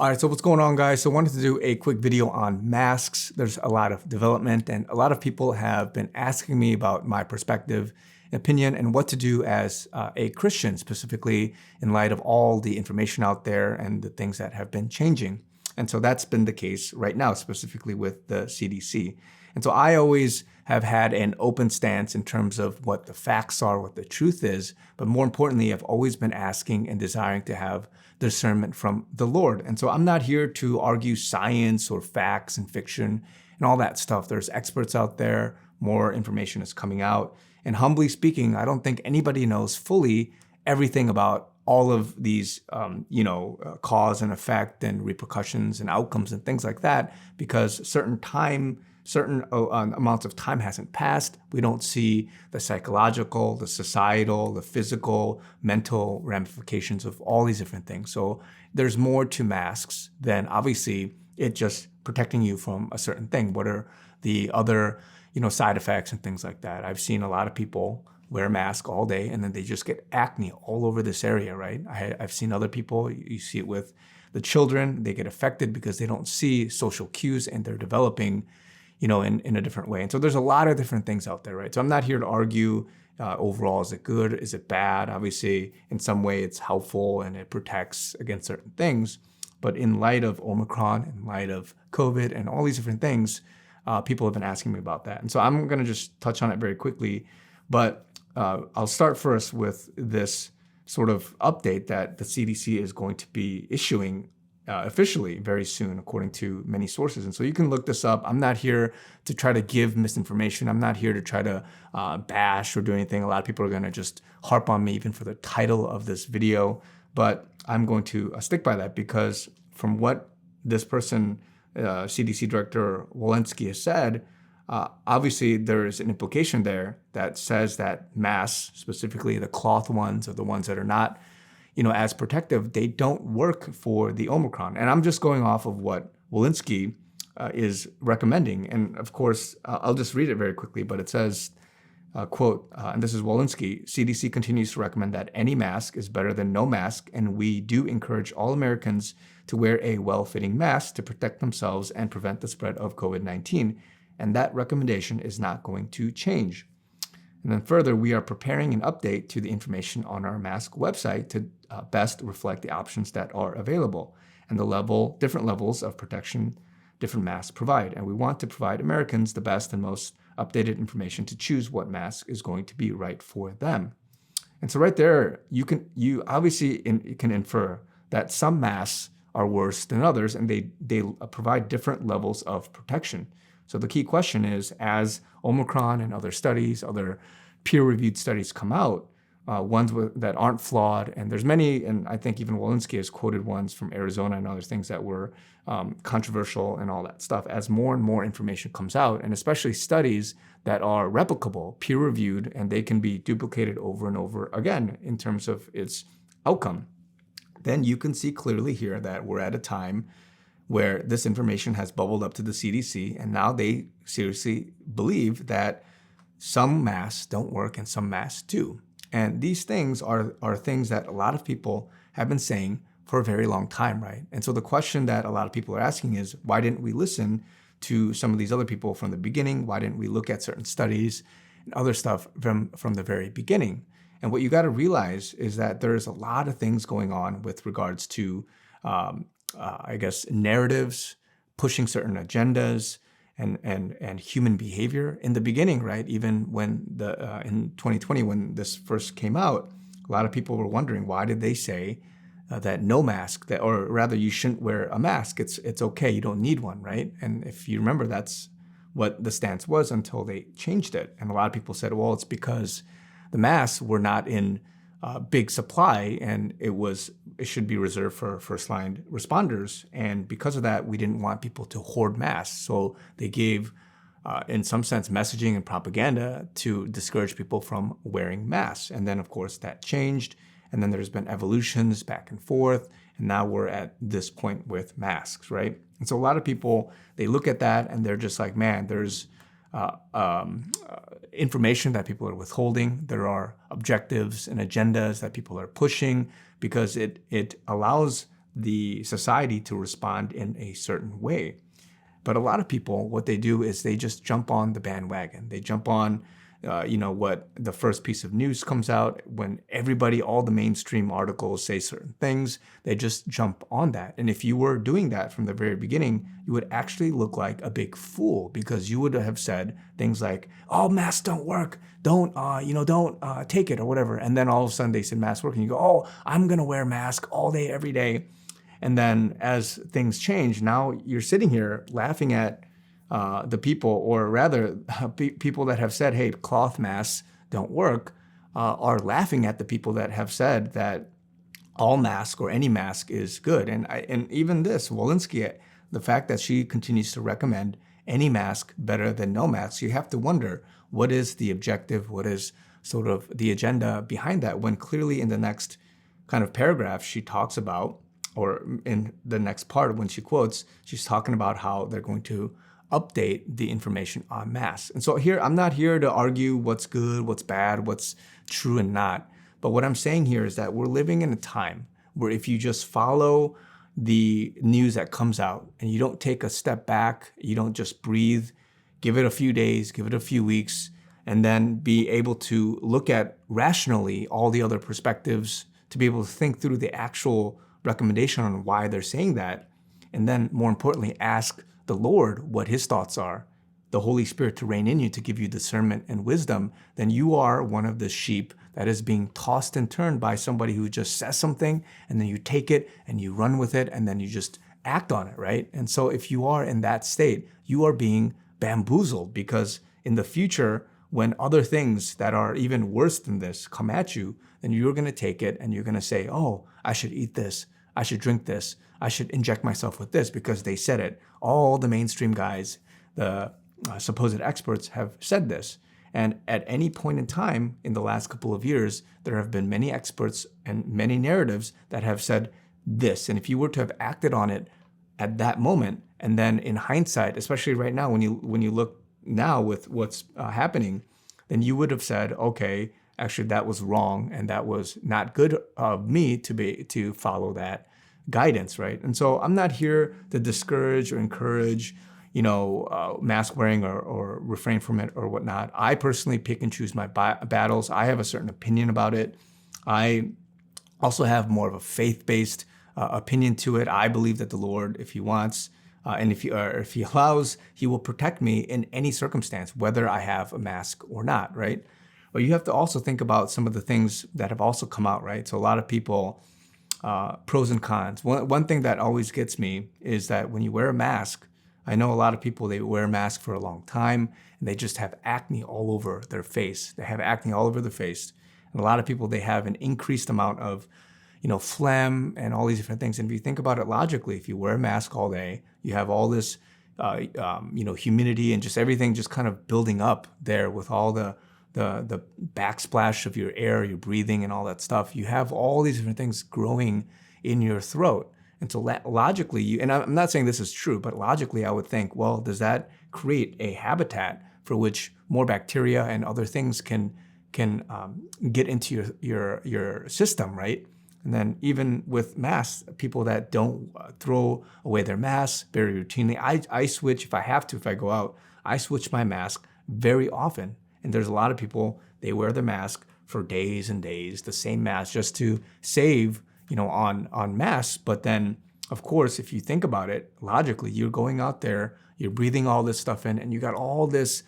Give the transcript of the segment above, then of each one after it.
All right, so what's going on, guys? So I wanted to do a quick video on masks. There's a lot of development, and a lot of people have been asking me about my perspective, opinion, and what to do as a Christian, specifically in light of all the information out there and the things that have been changing. And so that's been the case right now, specifically with the CDC. And so I always have had an open stance in terms of what the facts are, what the truth is. But more importantly, I've always been asking and desiring to have discernment from the Lord. And so I'm not here to argue science or facts and fiction and all that stuff. There's experts out there. More information is coming out. And humbly speaking, I don't think anybody knows fully everything about all of these, cause and effect and repercussions and outcomes and things like that, because certain amounts of time hasn't passed. We don't see the psychological, the societal, the physical, mental ramifications of all these different things. So there's more to masks than obviously it just protecting you from a certain thing. What are the other, side effects and things like that? I've seen a lot of people wear a mask all day and then they just get acne all over this area, right? I've seen other people, you see it with the children, they get affected because they don't see social cues and they're developing in a different way. And so there's a lot of different things out there, right? So I'm not here to argue overall, is it good? Is it bad? Obviously, in some way it's helpful and it protects against certain things. But in light of Omicron, in light of COVID and all these different things, people have been asking me about that. And so I'm gonna just touch on it very quickly. But I'll start first with this sort of update that the CDC is going to be issuing officially very soon, according to many sources. And so you can look this up. I'm not here to try to give misinformation. I'm not here to try to bash or do anything. A lot of people are going to just harp on me even for the title of this video. But I'm going to stick by that because from what this person, CDC Director Walensky, has said, obviously there is an implication there that says that masks, specifically the cloth ones or the ones that are not as protective, they don't work for the Omicron. And I'm just going off of what Walensky is recommending. And of course, I'll just read it very quickly, but it says, quote, and this is Walensky, CDC continues to recommend that any mask is better than no mask, and we do encourage all Americans to wear a well-fitting mask to protect themselves and prevent the spread of COVID-19. And that recommendation is not going to change. And then further, we are preparing an update to the information on our mask website to best reflect the options that are available and the different levels of protection different masks provide. And we want to provide Americans the best and most updated information to choose what mask is going to be right for them. And so right there, you obviously can infer that some masks are worse than others, and they provide different levels of protection. So the key question is, as Omicron and other studies, other peer-reviewed studies come out, ones that aren't flawed, and there's many, and I think even Walensky has quoted ones from Arizona and other things that were controversial and all that stuff. As more and more information comes out, and especially studies that are replicable, peer-reviewed, and they can be duplicated over and over again in terms of its outcome, then you can see clearly here that we're at a time where this information has bubbled up to the CDC, and now they seriously believe that some masks don't work and some masks do. And these things are things that a lot of people have been saying for a very long time, right? And so the question that a lot of people are asking is, why didn't we listen to some of these other people from the beginning? Why didn't we look at certain studies and other stuff from the very beginning? And what you got to realize is that there's a lot of things going on with regards to narratives, pushing certain agendas, and human behavior in the beginning, right? Even when in 2020, when this first came out, a lot of people were wondering, why did they say that no mask, or rather you shouldn't wear a mask? It's okay, you don't need one, right? And if you remember, that's what the stance was until they changed it. And a lot of people said, well, it's because the masks were not in big supply, and it should be reserved for first-line responders. And because of that, we didn't want people to hoard masks. So they gave, in some sense, messaging and propaganda to discourage people from wearing masks. And then, of course, that changed. And then there's been evolutions back and forth. And now we're at this point with masks, right? And so a lot of people, they look at that and they're just like, man, there's information that people are withholding. There are objectives and agendas that people are pushing because it allows the society to respond in a certain way. But a lot of people, what they do is they just jump on the bandwagon. They jump on, what the first piece of news comes out. When everybody, all the mainstream articles say certain things, they just jump on that. And if you were doing that from the very beginning, you would actually look like a big fool, because you would have said things like, "Oh, masks don't work. Don't take it," or whatever. And then all of a sudden they said masks work, and you go, "Oh, I'm gonna wear a mask all day, every day." And then as things change, now you're sitting here laughing at the people, or rather people that have said, hey, cloth masks don't work, are laughing at the people that have said that all mask or any mask is good. And even this, Walensky, the fact that she continues to recommend any mask better than no mask, you have to wonder, what is the objective? What is sort of the agenda behind that? When clearly in the next kind of paragraph, she talks about, or in the next part when she quotes, she's talking about how they're going to update the information on masks. And so here, I'm not here to argue what's good, what's bad, what's true and not. But what I'm saying here is that we're living in a time where if you just follow the news that comes out and you don't take a step back, you don't just breathe, give it a few days, give it a few weeks, and then be able to look at rationally all the other perspectives, to be able to think through the actual recommendation on why they're saying that, and then more importantly, ask the Lord what his thoughts are, the Holy Spirit to reign in you, to give you discernment and wisdom, then you are one of the sheep that is being tossed and turned by somebody who just says something, and then you take it and you run with it, and then you just act on it, right? And so if you are in that state, you are being bamboozled, because in the future, when other things that are even worse than this come at you, then you're going to take it and you're going to say, oh, I should eat this, I should drink this, I should inject myself with this because they said it. All the mainstream guys, the supposed experts, have said this. And at any point in time in the last couple of years, there have been many experts and many narratives that have said this. And if you were to have acted on it at that moment, and then in hindsight, especially right now, when you look now with what's happening, then you would have said, okay, actually that was wrong, and that was not good of me to follow that guidance, right? And so I'm not here to discourage or encourage, mask wearing or refrain from it or whatnot. I personally pick and choose my battles. I have a certain opinion about it. I also have more of a faith-based opinion to it. I believe that the Lord, if he wants, and if he allows, he will protect me in any circumstance, whether I have a mask or not, right? But you have to also think about some of the things that have also come out, right? So a lot of people, pros and cons. One thing that always gets me is that when you wear a mask, I know a lot of people, they wear a mask for a long time and they just have acne all over their face. They have acne all over their face. And a lot of people, they have an increased amount of, phlegm and all these different things. And if you think about it logically, if you wear a mask all day, you have all this, humidity and just everything just kind of building up there with all the backsplash of your air, your breathing and all that stuff. You have all these different things growing in your throat. And so logically, and I'm not saying this is true, but logically I would think, well, does that create a habitat for which more bacteria and other things can get into your system, right? And then even with masks, people that don't throw away their masks very routinely, I switch, if I have to, if I go out, I switch my mask very often. And there's a lot of people, they wear the mask for days and days, the same mask, just to save, on masks. But then, of course, if you think about it, logically, you're going out there, you're breathing all this stuff in, and you got all this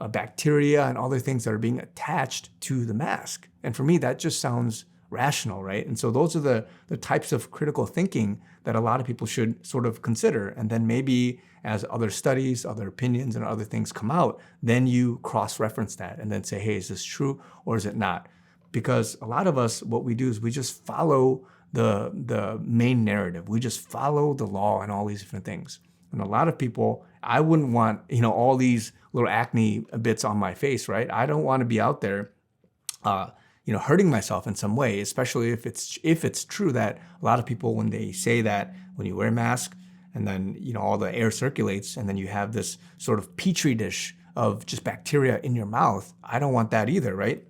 bacteria and other things that are being attached to the mask. And for me, that just sounds rational, right? And so those are the types of critical thinking that a lot of people should sort of consider. And then maybe as other studies, other opinions, and other things come out, then you cross-reference that and then say, hey, is this true or is it not? Because a lot of us, what we do is we just follow the main narrative. We just follow the law and all these different things. And a lot of people, I wouldn't want, all these little acne bits on my face, right? I don't want to be out there, hurting myself in some way, especially if it's true that a lot of people, when they say that when you wear a mask and then, all the air circulates and then you have this sort of petri dish of just bacteria in your mouth, I don't want that either, right?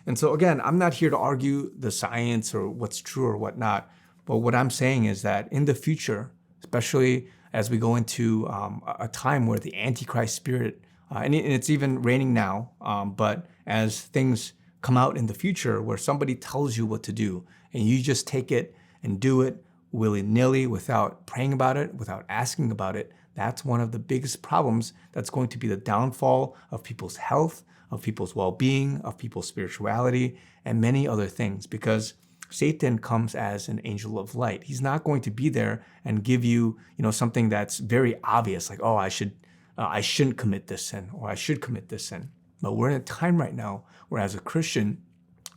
And so again, I'm not here to argue the science or what's true or what not, But what I'm saying is that in the future, especially as we go into a time where the Antichrist spirit, and it's even reigning now, but as things come out in the future where somebody tells you what to do and you just take it and do it willy-nilly without praying about it, without asking about it, that's one of the biggest problems that's going to be the downfall of people's health, of people's well-being, of people's spirituality, and many other things, because Satan comes as an angel of light. He's not going to be there and give you, something that's very obvious, like, oh, I shouldn't commit this sin, or I should commit this sin. But we're in a time right now where, as a Christian,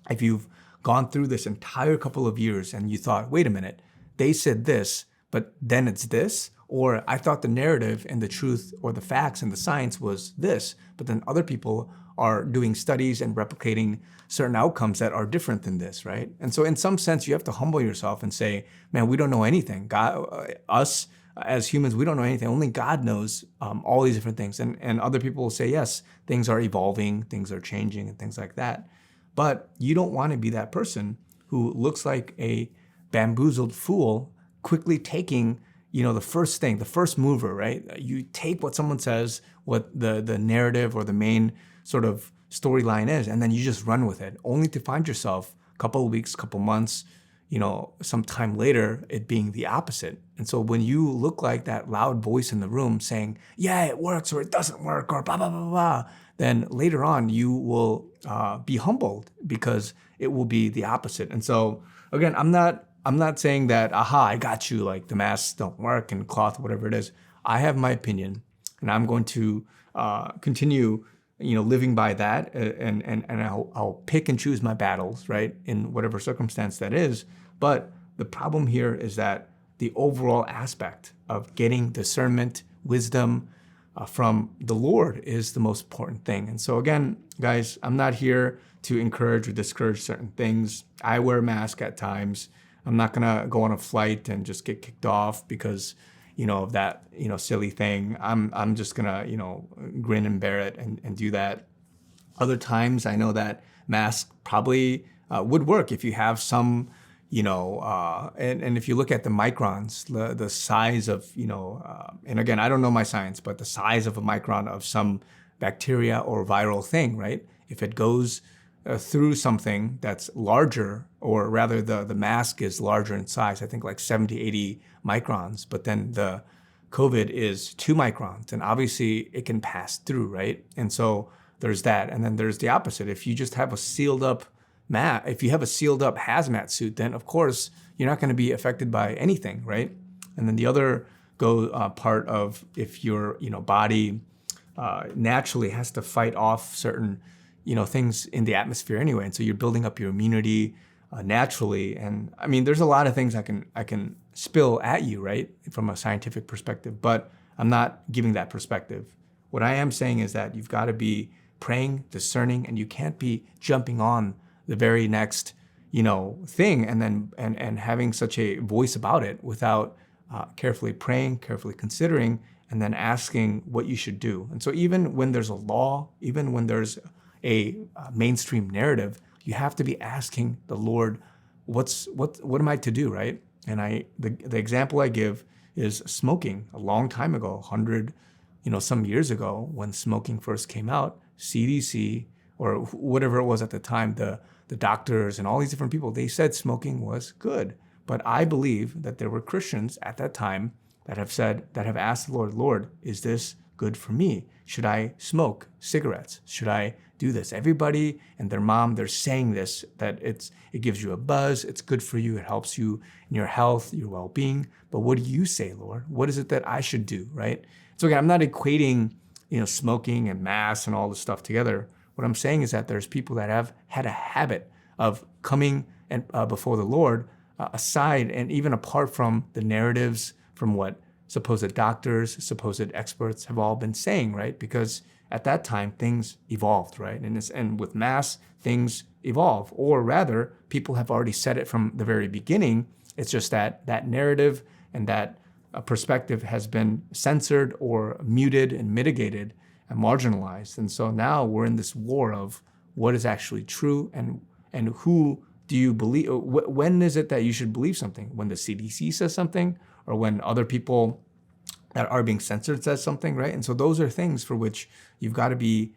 if you've gone through this entire couple of years and you thought, wait a minute, they said this, but then it's this, or I thought the narrative and the truth or the facts and the science was this, but then other people are doing studies and replicating certain outcomes that are different than this, right? And so in some sense, you have to humble yourself and say, man, we don't know anything. God, us as humans, we don't know anything. Only God knows all these different things. And other people will say, yes, things are evolving, things are changing, and things like that. But you don't want to be that person who looks like a bamboozled fool, quickly taking, the first thing, the first mover, right? You take what someone says, what the narrative or the main sort of storyline is, and then you just run with it, only to find yourself a couple of weeks, couple months, some time later, it being the opposite. And so when you look like that loud voice in the room saying, yeah, it works, or it doesn't work, or blah, blah, blah, blah, then later on you will be humbled because it will be the opposite. And so again, I'm not saying that, aha, I got you, like the masks don't work and cloth, whatever it is. I have my opinion, and I'm going to continue, living by that, and I'll pick and choose my battles, right, in whatever circumstance that is. But the problem here is that the overall aspect of getting discernment, wisdom from the Lord is the most important thing. And so again, guys, I'm not here to encourage or discourage certain things. I wear a mask at times. I'm not gonna go on a flight and just get kicked off because, of that, silly thing. I'm just gonna, grin and bear it and do that. Other times, I know that masks probably would work if you have some, and if you look at the microns, the size of, and again, I don't know my science, but the size of a micron of some bacteria or viral thing, right? If it goes through something that's larger, or rather the mask is larger in size, I think like 70, 80 microns, but then the COVID is 2 microns, and obviously it can pass through, right? And so there's that. And then there's the opposite. If you just have a sealed up if you have a sealed up hazmat suit, then of course you're not going to be affected by anything, right? And then the other part of if your body naturally has to fight off certain things in the atmosphere anyway, and so you're building up your immunity naturally. And I mean, there's a lot of things I can spill at you, right, from a scientific perspective, but I'm not giving that perspective. What I am saying is that you've got to be praying, discerning, and you can't be jumping on the very next, thing and then and having such a voice about it without carefully praying, carefully considering, and then asking what you should do. And so even when there's a law, even when there's a mainstream narrative, you have to be asking the Lord, what am I to do, right? And the example I give is smoking. A long time ago, 100, some years ago, when smoking first came out, CDC or whatever it was at the time, the doctors and all these different people, they said smoking was good. But I believe that there were Christians at that time that have asked the Lord, is this good for me? Should I smoke cigarettes? Should I do this? Everybody and their mom, they're saying this, that it gives you a buzz, it's good for you, it helps you in your health, your well-being. But what do you say, Lord? What is it that I should do, right? So again, I'm not equating, smoking and mass and all this stuff together. What I'm saying is that there's people that have had a habit of coming and before the Lord, aside and even apart from the narratives from what supposed doctors, supposed experts have all been saying, right? Because at that time, things evolved, right? And with mass, things evolve. Or rather, people have already said it from the very beginning. It's just that narrative and that perspective has been censored or muted and mitigated and marginalized. And so now we're in this war of what is actually true and who do you believe? When is it that you should believe something? When the CDC says something, or when other people that are being censored says something, right? And so those are things for which you've got to be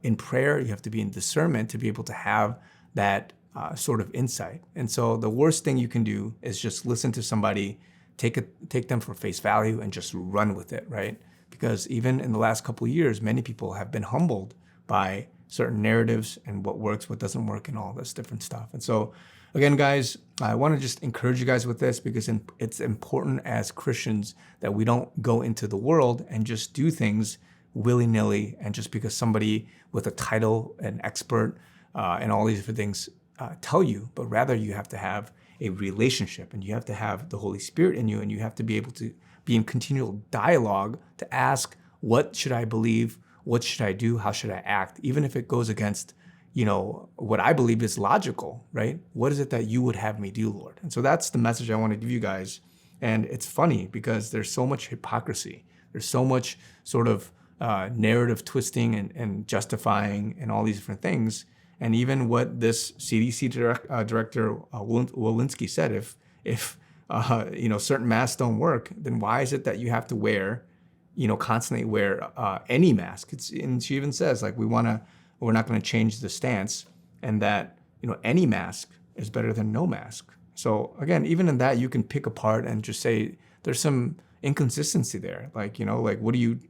in prayer. You have to be in discernment to be able to have that sort of insight. And so the worst thing you can do is just listen to somebody, take them for face value, and just run with it, right? Because even in the last couple of years, many people have been humbled by certain narratives and what works, what doesn't work, and all this different stuff. And so, again, guys, I want to just encourage you guys with this, because it's important as Christians that we don't go into the world and just do things willy-nilly, and just because somebody with a title, an expert, and all these different things tell you, but rather you have to have a relationship, and you have to have the Holy Spirit in you, and you have to be able to be in continual dialogue to ask, what should I believe? What should I do? How should I act? Even if it goes against, what I believe is logical, right? What is it that you would have me do, Lord? And so that's the message I want to give you guys. And it's funny because there's so much hypocrisy. There's so much sort of narrative twisting and justifying and all these different things. And even what this CDC director Walensky said, if certain masks don't work, then why is it that you have to constantly wear any mask? And she even says, like, we're not going to change the stance, and that any mask is better than no mask. So again, even in that, you can pick apart and just say there's some inconsistency there. Like, what are you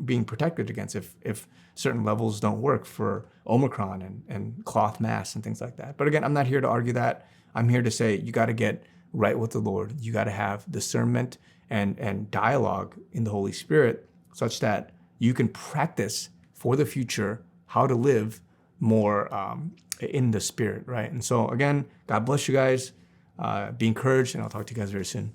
being protected against if certain levels don't work for Omicron and cloth masks and things like that. But again, I'm not here to argue that. I'm here to say you got to get right with the Lord. You got to have discernment and dialogue in the Holy Spirit, such that you can practice for the future how to live more in the Spirit, right? And so again, God bless you guys. Be encouraged, and I'll talk to you guys very soon.